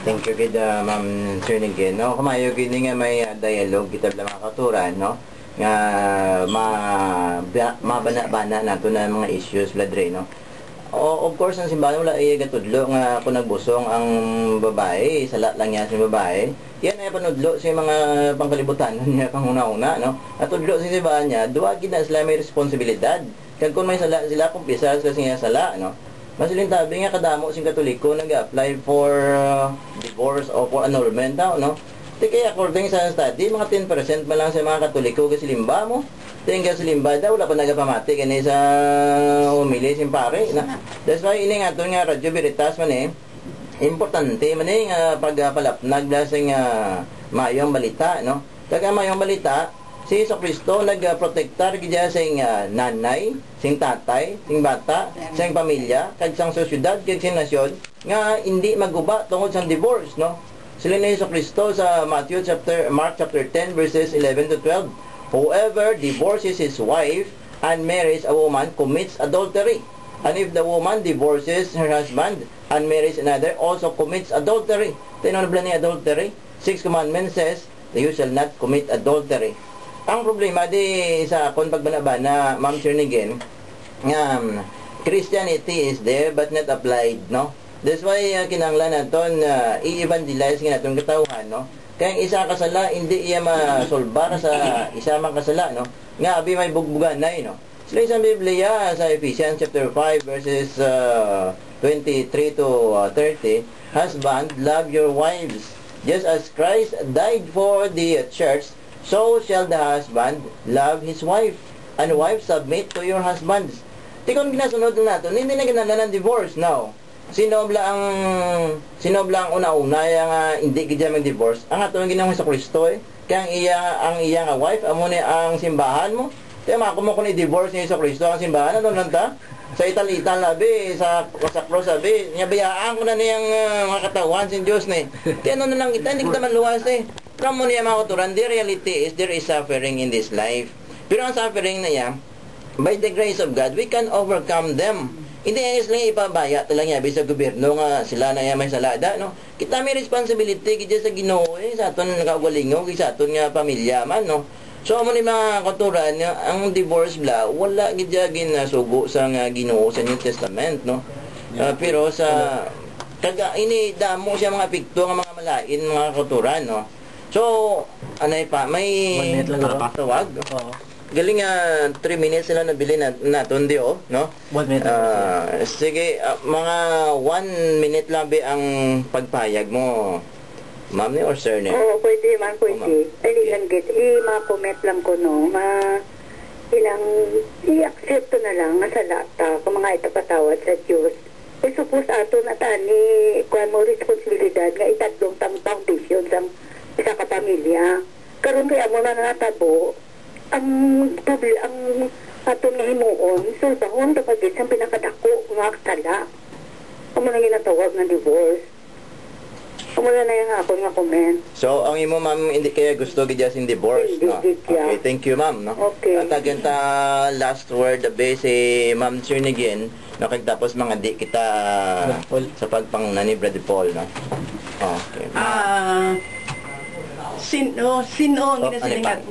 Thank you gid Ma'am Trinigin. No, kumayo gid nga may dialogue kita lang mga katuran, no? Nga mabana-bana nato na mga issues bladre, no? Of course ang simbahan wala ay gatudlo nga kung nagbusong ang babae, sala lang niya sa babae. Yan ay panudlo sa mga pangkalibutan niya panguna-una, no? At tudlo sa simbahan niya, duwa gid na sila may responsibilidad. Kag kung may sala sila kumpisa sa siya sala, no? Masilin tabi nga kadamo sing Katoliko nag-apply for divorce o for annulment daw, no? Di kaya according sa study, mga 10% man lang sa mga Katoliko kasi limba mo. Tinggal sa limba daw, wala pa nagapamati kani sa umili simpare. That's why ini nga doon nga Radyo Veritas man importante man nga pagpalapnag lasing mayong balita, no? Kaya mayong balita, si Jesucristo nagprotektar gid sing nanay, sing tatay, sing bata, sing pamilya, kag sang sosyedad, kag sing nasyon nga hindi maguba tungod sa divorce, no? Sila ni Jesucristo sa Mark chapter 10 verses 11 to 12. Whoever divorces his wife and marries a woman commits adultery. And if the woman divorces her husband and marries another, also commits adultery. Tinanong ba ni adultery? 6 commandments says, you shall not commit adultery. Ang problema di sa kung pagbanabana, Ma'am Trinigin, Christianity is there but not applied, no? That's why kinanglan naton i-evangelize nga naton katawhan, no? Kaya ang isa kasala hindi iya masolbar sa isa mang kasala, no? Nga abi may bugbugan na, no? Sila sa Biblia sa Ephesians chapter 5 verses 23 to 30, husband, love your wives just as Christ died for the church, so shall the husband love his wife, and wife submit to your husbands. Tikon ginasunod na nato, hindi na ganalan ng divorce now. Sinobla ang una-una nga hindi gid man divorce. Ang ato ang Ginoong Jesucristo kaya ang iya nga wife amo ni ang simbahan mo. Kaya makumo ko ni divorce ni Jesucristo ang simbahan ano lang ta? Sa Ital labi sa cross sabi, niya bayaan ko na niyang mga katawan sin Dios ni. Kaya ano na lang kita hindi kita manluwas From mo niya mga kuturan, the reality is there is suffering in this life. Pero ang suffering na yan, by the grace of God, we can overcome them. Hindi is lang ipabaya talang yabi sa gobyerno nga sila na may salada, no? Kita may responsibility gid sa Ginoo sa aton kaugalingon sa aton nga pamilya man, no? So amo ni mga kuturan, ang divorce bla wala gid ginasugo sa nga Ginoo sa New Testament, no? Pero sa kaga ini damo siya mga epekto nga mga malain mga kuturan, no? So anay pa may tawag. Galing 3 minutes sila nabili naton di no? 1 minute. Sige, mga 1 minute lang ba ang pagpayag mo, ma'am ni or sir ni? Oo, pwede man, pwede. Ay, lang git. Ma-comment lang ko, no? Ilang, i-accept na lang nga sa lata kung mga itapatawad sa Diyos. Eh, suppose ato na tani, kuha mo responsibilidad nga itatlong foundation sa isa ka pamilya. Karoon kaya mo na natabo, ang ato nga himuon, so dahon kapag isang pinakadako nga sala. Amo na ginatawag ng divorce. Amo na yung ako nga comment. So, ang imo ma'am, hindi kaya gusto gid in divorce, no? Okay, thank you ma'am, no? Okay. At aganta last word abe si Ma'am Trinigin, no? Kag tapos mga di kita sa pagpanguna ni Brother Paul, no? Okay. Sino ang ginasilingat?